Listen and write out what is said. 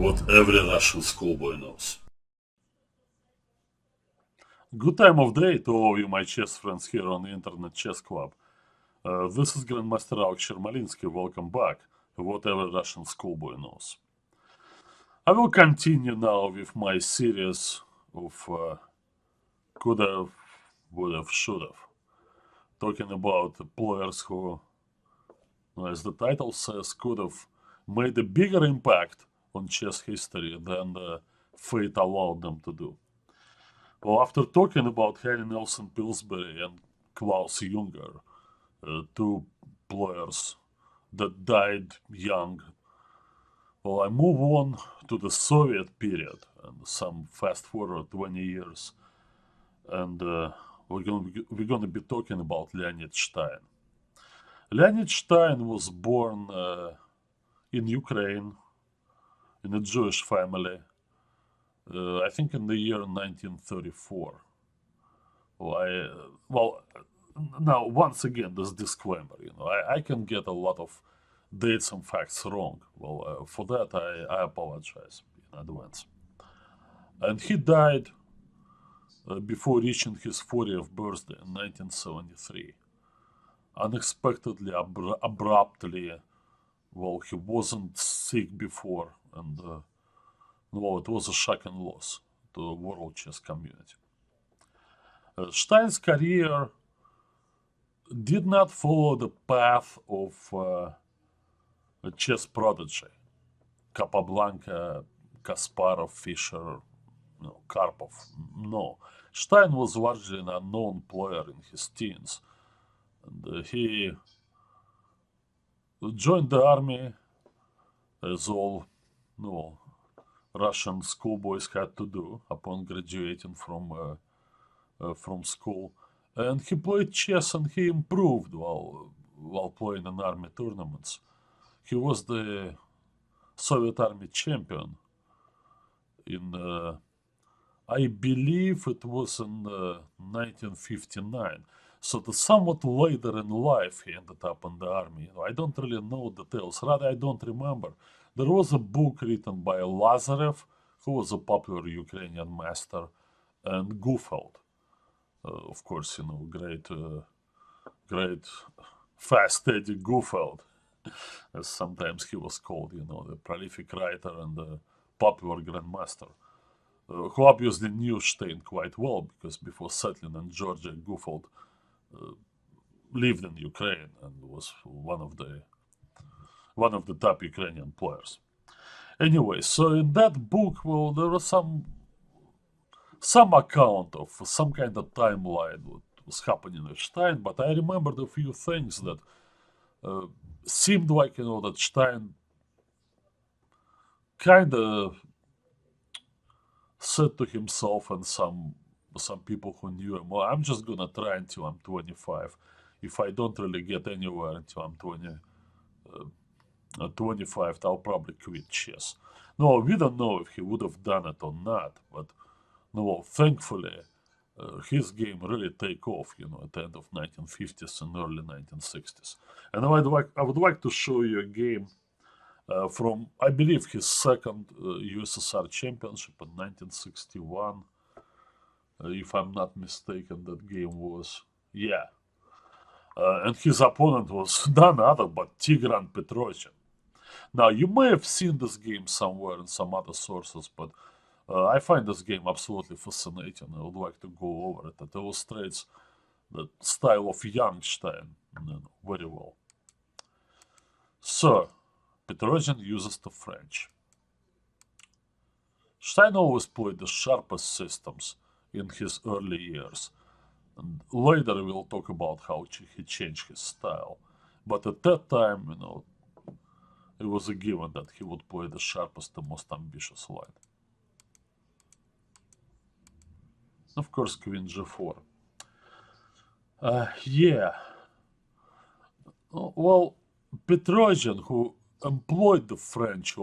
What every Russian schoolboy knows. Good time of day to all you my chess friends here on the Internet Chess Club. This is Grandmaster Yermolinsky. Welcome back to Whatever Russian Schoolboy Knows. I will continue now with my series of Coulda, Woulda, Shoulda, talking about players who, as the title says, could have made a bigger impact on chess history than fate allowed them to do. Well, after talking about Harry Nelson Pillsbury and Klaus Junge, two players that died young, well, I move on to the Soviet period and some fast forward 20 years, and we're going to be talking about Leonid Stein. Leonid Stein was born in Ukraine in a Jewish family. I think in the year 1934. Now once again, this disclaimer, I can get a lot of dates and facts wrong. Well, for that I apologize in advance. And he died before reaching his 40th birthday in 1973. Unexpectedly, abruptly. Well, he wasn't sick before, and well, it was a shocking loss to the world chess community. Stein's career did not follow the path of a chess prodigy. Capablanca, Kasparov, Fischer, Karpov. No. Stein was largely an unknown player in his teens. And he joined the army, as all Russian schoolboys had to do upon graduating from school, and he played chess and he improved while playing in army tournaments. He was the Soviet Army champion in I believe it was in 1959. So somewhat later in life he ended up in the army. I don't really know details. Rather, I don't remember. There was a book written by Lazarev, who was a popular Ukrainian master, and Gufeld. Of course, great fast Eddie Gufeld, as sometimes he was called, the prolific writer and the popular grandmaster, who obviously knew Stein quite well, because before settling in Georgia, Gufeld lived in Ukraine and was one of the top Ukrainian players. Anyway, so in that book, well, there was some account of some kind of timeline what was happening with Stein, but I remembered a few things that seemed like, that Stein kind of said to himself and some people who knew him, well, I'm just gonna try until I'm 25. If I don't really get anywhere until I'm 25, I'll probably quit chess. No, we don't know if he would have done it or not, but no, thankfully, his game really take off, at the end of 1950s and early 1960s. And I would like to show you a game from, I believe, his second USSR championship in 1961. If I'm not mistaken, that game was, yeah. And his opponent was none other but Tigran Petrosian. Now, you may have seen this game somewhere in some other sources, but I find this game absolutely fascinating. I would like to go over it. It illustrates the style of young Stein very well. So, Petrosian uses the French. Stein always played the sharpest systems in his early years. And later we'll talk about how he changed his style. But at that time, it was a given that he would play the sharpest, the most ambitious line. Of course, Queen G4. Yeah. Well, Petrosian, who employed the French